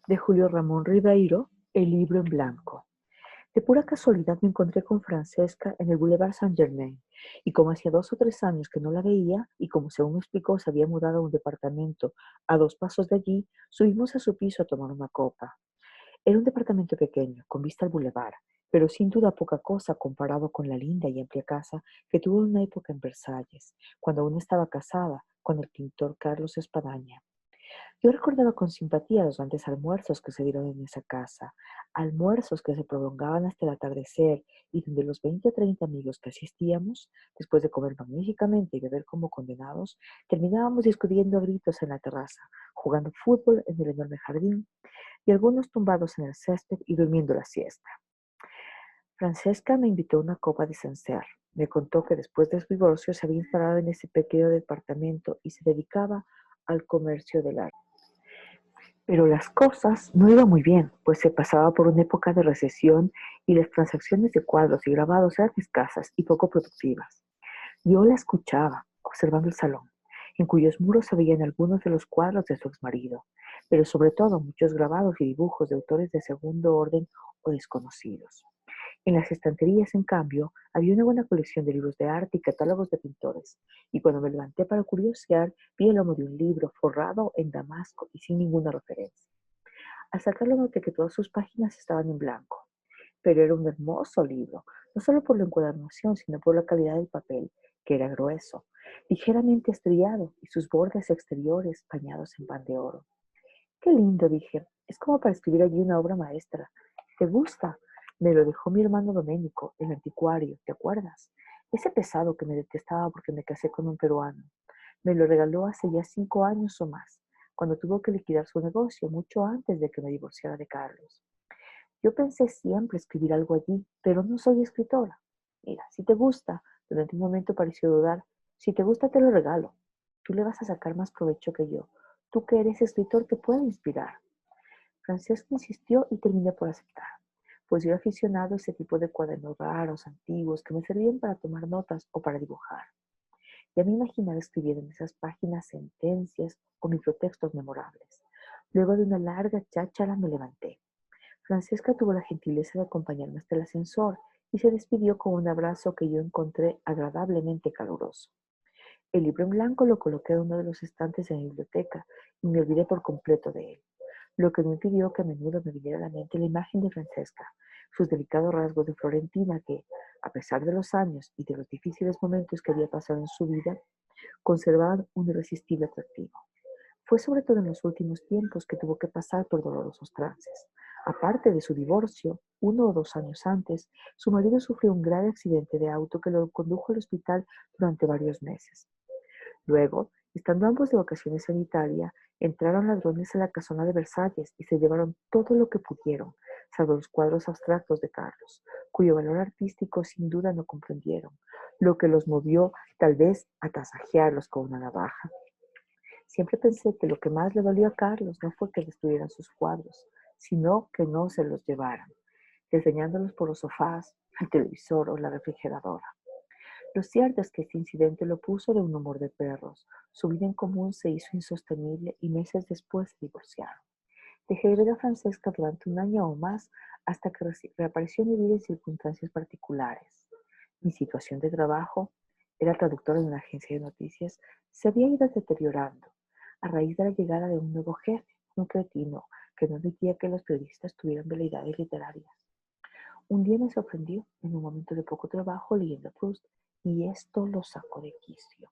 de Julio Ramón Ribeiro, El libro en blanco. De pura casualidad me encontré con Francesca en el Boulevard Saint-Germain, y como hacía 2 o 3 años que no la veía, y como según me explicó se había mudado a un departamento a 2 pasos de allí, subimos a su piso a tomar una copa. Era un departamento pequeño, con vista al bulevar, pero sin duda poca cosa comparado con la linda y amplia casa que tuvo en una época en Versalles, cuando aún estaba casada con el pintor Carlos Espadaña. Yo recordaba con simpatía los grandes almuerzos que se dieron en esa casa, almuerzos que se prolongaban hasta el atardecer y donde los 20 o 30 amigos que asistíamos, después de comer magníficamente y beber como condenados, terminábamos discutiendo a gritos en la terraza, jugando fútbol en el enorme jardín y algunos tumbados en el césped y durmiendo la siesta. Francesca me invitó a una copa de Sancerre. Me contó que después de su divorcio se había instalado en ese pequeño departamento y se dedicaba al comercio del arte. Pero las cosas no iban muy bien, pues se pasaba por una época de recesión y las transacciones de cuadros y grabados eran escasas y poco productivas. Yo la escuchaba, observando el salón, en cuyos muros se veían algunos de los cuadros de su exmarido, pero sobre todo muchos grabados y dibujos de autores de segundo orden o desconocidos. En las estanterías, en cambio, había una buena colección de libros de arte y catálogos de pintores, y cuando me levanté para curiosear, vi el lomo de un libro forrado en damasco y sin ninguna referencia. Al sacarlo noté que todas sus páginas estaban en blanco, pero era un hermoso libro, no solo por la encuadernación, sino por la calidad del papel, que era grueso, ligeramente estriado y sus bordes exteriores bañados en pan de oro. Qué lindo, dije, es como para escribir allí una obra maestra. ¿Te gusta? Me lo dejó mi hermano Doménico, el anticuario, ¿te acuerdas? Ese pesado que me detestaba porque me casé con un peruano. Me lo regaló hace ya 5 años o más, cuando tuvo que liquidar su negocio, mucho antes de que me divorciara de Carlos. Yo pensé siempre escribir algo allí, pero no soy escritora. Mira, si te gusta, durante un momento pareció dudar, si te gusta te lo regalo. Tú le vas a sacar más provecho que yo. Tú que eres escritor te puede inspirar. Francesco insistió y terminé por aceptar, pues yo era aficionado a ese tipo de cuadernos raros, antiguos, que me servían para tomar notas o para dibujar. Ya me imaginaba escribiendo en esas páginas sentencias o microtextos memorables. Luego de una larga cháchara me levanté. Francesca tuvo la gentileza de acompañarme hasta el ascensor y se despidió con un abrazo que yo encontré agradablemente caluroso. El libro en blanco lo coloqué en uno de los estantes de mi biblioteca y me olvidé por completo de él, lo que me impidió que a menudo me viniera a la mente la imagen de Francesca, sus delicados rasgos de Florentina que, a pesar de los años y de los difíciles momentos que había pasado en su vida, conservaban un irresistible atractivo. Fue sobre todo en los últimos tiempos que tuvo que pasar por dolorosos trances. Aparte de su divorcio, 1 o 2 años antes, su marido sufrió un grave accidente de auto que lo condujo al hospital durante varios meses. Luego, estando ambos de vacaciones en Italia, entraron ladrones en la casona de Versalles y se llevaron todo lo que pudieron, salvo los cuadros abstractos de Carlos, cuyo valor artístico sin duda no comprendieron, lo que los movió tal vez a tasajearlos con una navaja. Siempre pensé que lo que más le dolió a Carlos no fue que destruyeran sus cuadros, sino que no se los llevaran, desdeñándolos por los sofás, el televisor o la refrigeradora. Lo cierto es que este incidente lo puso de un humor de perros. Su vida en común se hizo insostenible y meses después se divorciaron. Dejé de ver a Francesca durante un año o más hasta que reapareció en mi vida en circunstancias particulares. Mi situación de trabajo, era traductora en una agencia de noticias, se había ido deteriorando a raíz de la llegada de un nuevo jefe, un cretino que no admitía que los periodistas tuvieran veleidades literarias. Un día me sorprendió en un momento de poco trabajo leyendo Proust y esto lo sacó de quicio.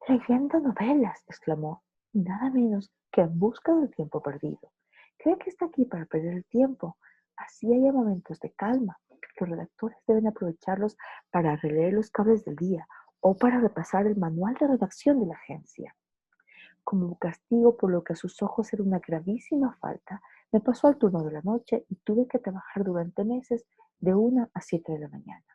Leyendo novelas, exclamó, y nada menos que en busca del tiempo perdido. ¿Cree que está aquí para perder el tiempo? Así haya momentos de calma. Los redactores deben aprovecharlos para releer los cables del día o para repasar el manual de redacción de la agencia. Como castigo por lo que a sus ojos era una gravísima falta, me pasó al turno de la noche y tuve que trabajar durante meses de 1 a 7 de la mañana.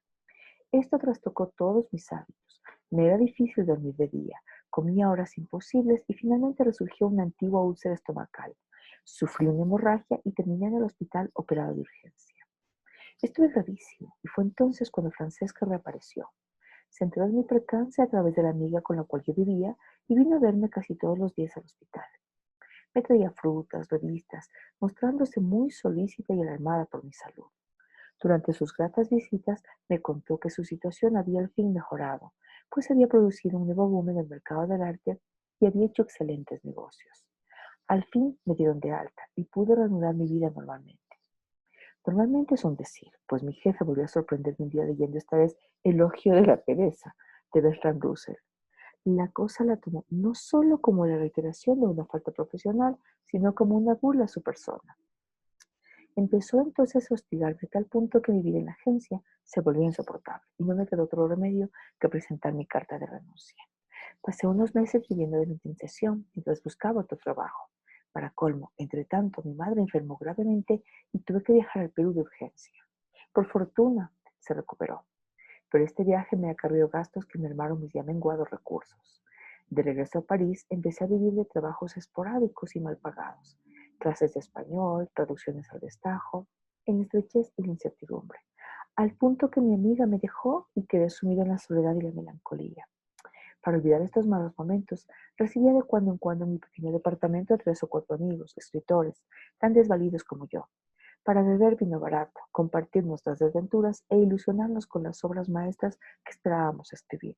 Esto trastocó todos mis hábitos. Me era difícil dormir de día, comía horas imposibles y finalmente resurgió una antigua úlcera estomacal. Sufrí una hemorragia y terminé en el hospital operado de urgencia. Estuve gravísimo y fue entonces cuando Francesca reapareció. Se enteró de mi percance a través de la amiga con la cual yo vivía y vino a verme casi todos los días al hospital. Me traía frutas, revistas, mostrándose muy solícita y alarmada por mi salud. Durante sus gratas visitas me contó que su situación había al fin mejorado, pues había producido un nuevo boom en el mercado del arte y había hecho excelentes negocios. Al fin me dieron de alta y pude reanudar mi vida normalmente. Normalmente es un decir, pues mi jefe volvió a sorprenderme un día leyendo esta vez Elogio de la pereza de Bertrand Russell. La cosa la tomó no solo como la reiteración de una falta profesional, sino como una burla a su persona. Empezó entonces a hostigarme a tal punto que mi vida en la agencia se volvió insoportable y no me quedó otro remedio que presentar mi carta de renuncia. Pasé unos meses viviendo de mi indemnización mientras buscaba otro trabajo. Para colmo, entre tanto, mi madre enfermó gravemente y tuve que viajar al Perú de urgencia. Por fortuna, se recuperó, pero este viaje me acarreó gastos que mermaron mis ya menguados recursos. De regreso a París, empecé a vivir de trabajos esporádicos y mal pagados, clases de español, traducciones al destajo, en estrechez y la incertidumbre, al punto que mi amiga me dejó y quedé sumida en la soledad y la melancolía. Para olvidar estos malos momentos, recibía de cuando en cuando en mi pequeño departamento a 3 o 4 amigos, escritores, tan desvalidos como yo, para beber vino barato, compartir nuestras desventuras e ilusionarnos con las obras maestras que esperábamos escribir.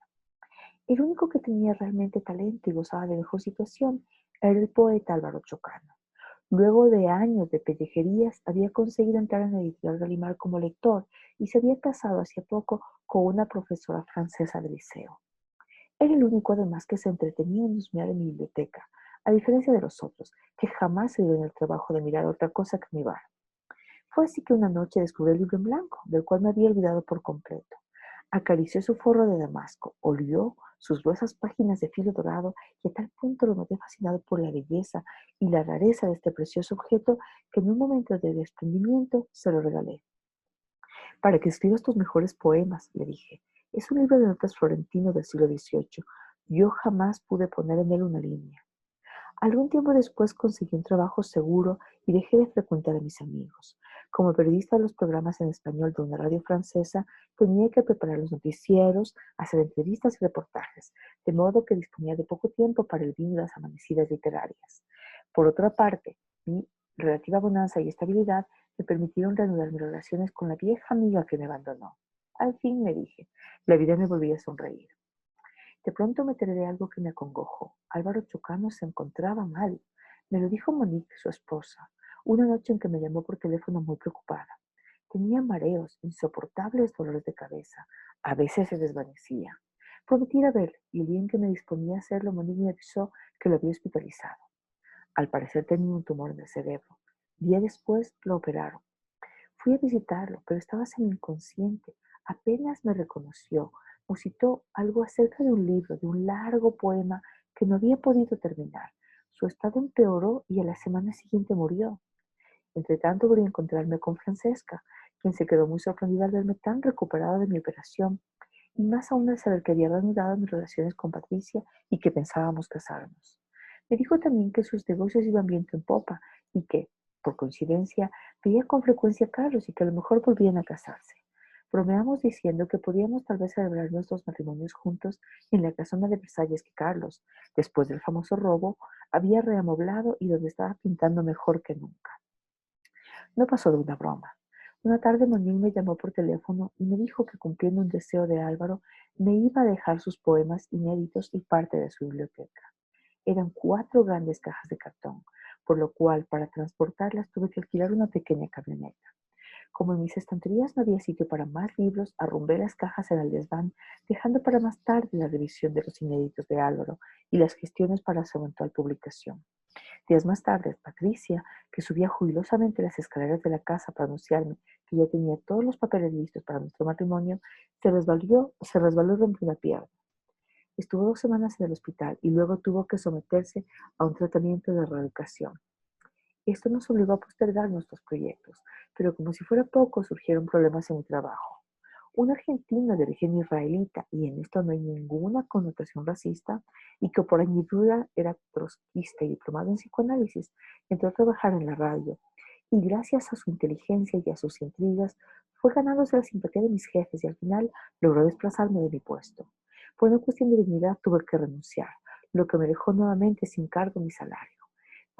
El único que tenía realmente talento y gozaba de mejor situación era el poeta Álvaro Chocano. Luego de años de pellejerías, había conseguido entrar en la editorial Gallimard como lector y se había casado hacía poco con una profesora francesa de liceo. Era el único además que se entretenía en husmear en mi biblioteca, a diferencia de los otros, que jamás se dieron el trabajo de mirar otra cosa que mi bar. Fue así que una noche descubrí el libro en blanco, del cual me había olvidado por completo. Acarició su forro de damasco, olió sus gruesas páginas de filo dorado y a tal punto lo noté fascinado por la belleza y la rareza de este precioso objeto que en un momento de desprendimiento se lo regalé. Para que escribas tus mejores poemas, le dije. Es un libro de notas florentino del siglo XVIII. Yo jamás pude poner en él una línea. Algún tiempo después conseguí un trabajo seguro y dejé de frecuentar a mis amigos. Como periodista de los programas en español de una radio francesa, tenía que preparar los noticieros, hacer entrevistas y reportajes, de modo que disponía de poco tiempo para el vino y las amanecidas literarias. Por otra parte, mi relativa bonanza y estabilidad me permitieron reanudar mis relaciones con la vieja amiga que me abandonó. Al fin me dije, la vida me volvía a sonreír. De pronto me enteré de algo que me acongojó. Álvaro Chocano se encontraba mal. Me lo dijo Monique, su esposa, una noche en que me llamó por teléfono muy preocupada. Tenía mareos, insoportables dolores de cabeza. A veces se desvanecía. Prometí ir a verle y el día en que me disponía a hacerlo, Monique me avisó que lo había hospitalizado. Al parecer tenía un tumor en el cerebro. Día después lo operaron. Fui a visitarlo, pero estaba semi-inconsciente. Apenas me reconoció. Musitó algo acerca de un libro, de un largo poema que no había podido terminar. Su estado empeoró y a la semana siguiente murió. Entretanto, volví a encontrarme con Francesca, quien se quedó muy sorprendida al verme tan recuperada de mi operación, y más aún al saber que había reanudado mis relaciones con Patricia y que pensábamos casarnos. Me dijo también que sus negocios iban viento en popa y que, por coincidencia, veía con frecuencia a Carlos y que a lo mejor volvían a casarse. Bromeamos diciendo que podíamos tal vez celebrar nuestros matrimonios juntos en la casona de Versalles que Carlos, después del famoso robo, había reamoblado y donde estaba pintando mejor que nunca. No pasó de una broma. Una tarde Monique me llamó por teléfono y me dijo que cumpliendo un deseo de Álvaro, me iba a dejar sus poemas inéditos y parte de su biblioteca. Eran 4 grandes cajas de cartón, por lo cual para transportarlas tuve que alquilar una pequeña camioneta. Como en mis estanterías no había sitio para más libros, arrumbé las cajas en el desván, dejando para más tarde la revisión de los inéditos de Álvaro y las gestiones para su eventual publicación. Días más tarde, Patricia, que subía jubilosamente las escaleras de la casa para anunciarme que ya tenía todos los papeles listos para nuestro matrimonio, se resbaló y rompió una pierna. Estuvo 2 semanas en el hospital y luego tuvo que someterse a un tratamiento de reeducación. Esto nos obligó a postergar nuestros proyectos, pero como si fuera poco, surgieron problemas en mi trabajo. Un argentino de origen israelita, y en esto no hay ninguna connotación racista, y que por añadidura era trotskista y diplomado en psicoanálisis, entró a trabajar en la radio, y gracias a su inteligencia y a sus intrigas, fue ganándose la simpatía de mis jefes y al final logró desplazarme de mi puesto. Por una cuestión de dignidad tuve que renunciar, lo que me dejó nuevamente sin cargo mi salario.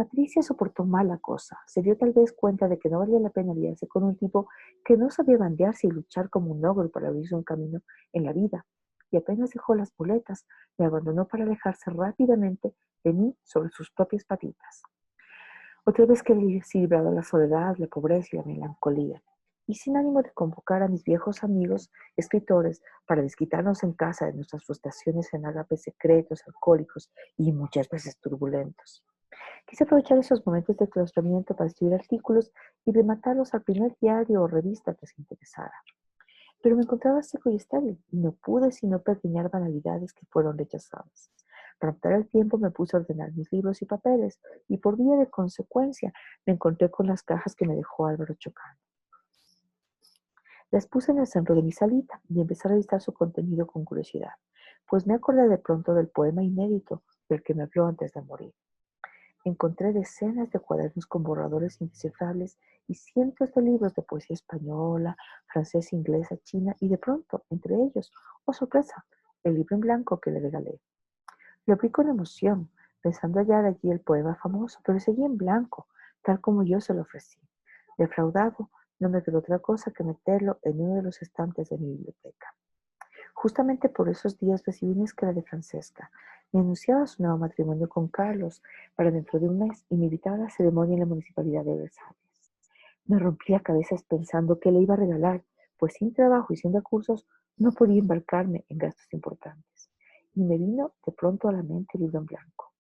Patricia soportó mal la cosa. Se dio tal vez cuenta de que no valía la pena liarse con un tipo que no sabía bandearse y luchar como un ogro para abrirse un camino en la vida. Y apenas dejó las muletas, me abandonó para alejarse rápidamente de mí sobre sus propias patitas. Otra vez quedé librado a la soledad, la pobreza y la melancolía. Y sin ánimo de convocar a mis viejos amigos escritores para desquitarnos en casa de nuestras frustraciones en agapes secretos, alcohólicos y muchas veces turbulentos. Quise aprovechar esos momentos de claustramiento para escribir artículos y rematarlos al primer diario o revista que se interesara. Pero me encontraba seco y estéril y no pude sino pergeñar banalidades que fueron rechazadas. Para optar el tiempo me puse a ordenar mis libros y papeles y por vía de consecuencia me encontré con las cajas que me dejó Álvaro Chocano. Las puse en el centro de mi salita y empecé a revisar su contenido con curiosidad, pues me acordé de pronto del poema inédito del que me habló antes de morir. Encontré decenas de cuadernos con borradores indescifrables y cientos de libros de poesía española, francesa, inglesa, china y de pronto, entre ellos, oh sorpresa, el libro en blanco que le regalé. Lo abrí con emoción, pensando hallar allí el poema famoso, pero seguía en blanco, tal como yo se lo ofrecí. Defraudado, no me quedó otra cosa que meterlo en uno de los estantes de mi biblioteca. Justamente por esos días recibí una escala de Francesca. Me anunciaba su nuevo matrimonio con Carlos para dentro de un mes y me invitaba a la ceremonia en la municipalidad de Versalles. Me rompía cabezas pensando qué le iba a regalar, pues sin trabajo y sin recursos no podía embarcarme en gastos importantes. Y me vino de pronto a la mente el libro en blanco.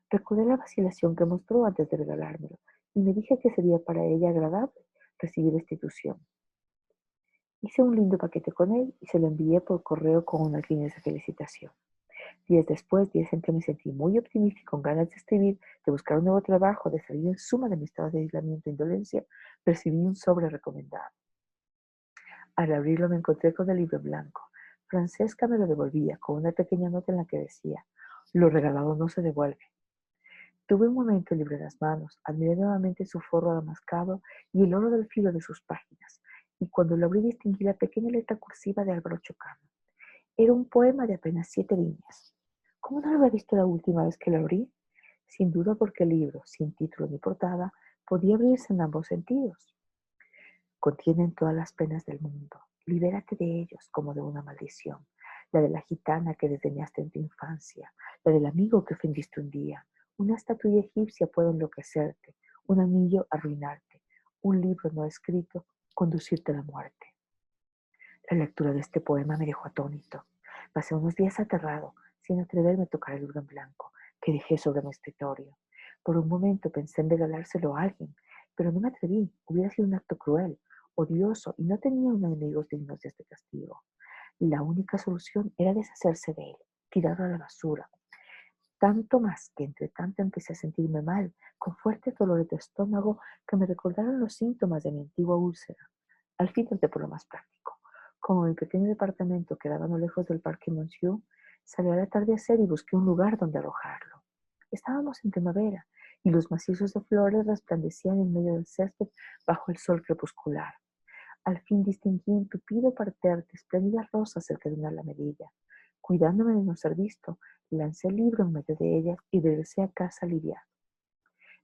Recordé la vacilación que mostró antes de regalármelo y me dije que sería para ella agradable recibir esta institución. Hice un lindo paquete con él y se lo envié por correo con unas líneas de felicitación. Días después, días en que me sentí muy optimista y con ganas de escribir, de buscar un nuevo trabajo, de salir en suma de mi estado de aislamiento e indolencia, recibí un sobre recomendado. Al abrirlo me encontré con el libro en blanco. Francesca me lo devolvía con una pequeña nota en la que decía, lo regalado no se devuelve. Tuve un momento libre en las manos, admiré nuevamente su forro damascado y el oro del filo de sus páginas, y cuando lo abrí distinguí la pequeña letra cursiva de Álvaro Chocano. Era un poema de apenas 7 líneas. ¿Cómo no lo había visto la última vez que lo abrí? Sin duda porque el libro, sin título ni portada, podía abrirse en ambos sentidos. Contienen todas las penas del mundo. Libérate de ellos como de una maldición. La de la gitana que desdeñaste en tu infancia, la del amigo que ofendiste un día. Una estatua egipcia puede enloquecerte, un anillo arruinarte, un libro no escrito conducirte a la muerte. La lectura de este poema me dejó atónito. Pasé unos días aterrado, sin atreverme a tocar el libro en blanco que dejé sobre mi escritorio. Por un momento pensé en regalárselo a alguien, pero no me atreví. Hubiera sido un acto cruel, odioso, y no tenía unos enemigos dignos de este castigo. La única solución era deshacerse de él, tirarlo a la basura. Tanto más que entre tanto empecé a sentirme mal, con fuertes dolores de estómago que me recordaron los síntomas de mi antigua úlcera. Al fin opté por lo más práctico. Como mi pequeño departamento quedaba no lejos del Parque Monsieur, salí al atardecer y busqué un lugar donde arrojarlo. Estábamos en primavera y los macizos de flores resplandecían en medio del césped bajo el sol crepuscular. Al fin distinguí un tupido parterre de espléndidas rosas cerca de una alamerilla. Cuidándome de no ser visto, lancé el libro en medio de ellas y regresé a casa aliviado.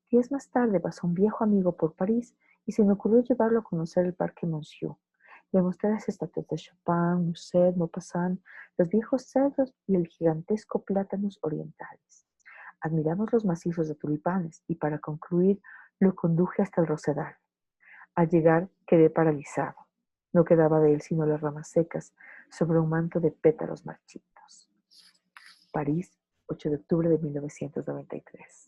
Días más tarde pasó un viejo amigo por París y se me ocurrió llevarlo a conocer el Parque Monceau. Le mostré las estatuas de Chopin, Musset, Maupassant, los viejos cedros y el gigantesco plátanos orientales. Admiramos los macizos de tulipanes y para concluir lo conduje hasta el rosedal. Al llegar quedé paralizado. No quedaba de él sino las ramas secas sobre un manto de pétalos marchitos. París, 8 de octubre de 1993.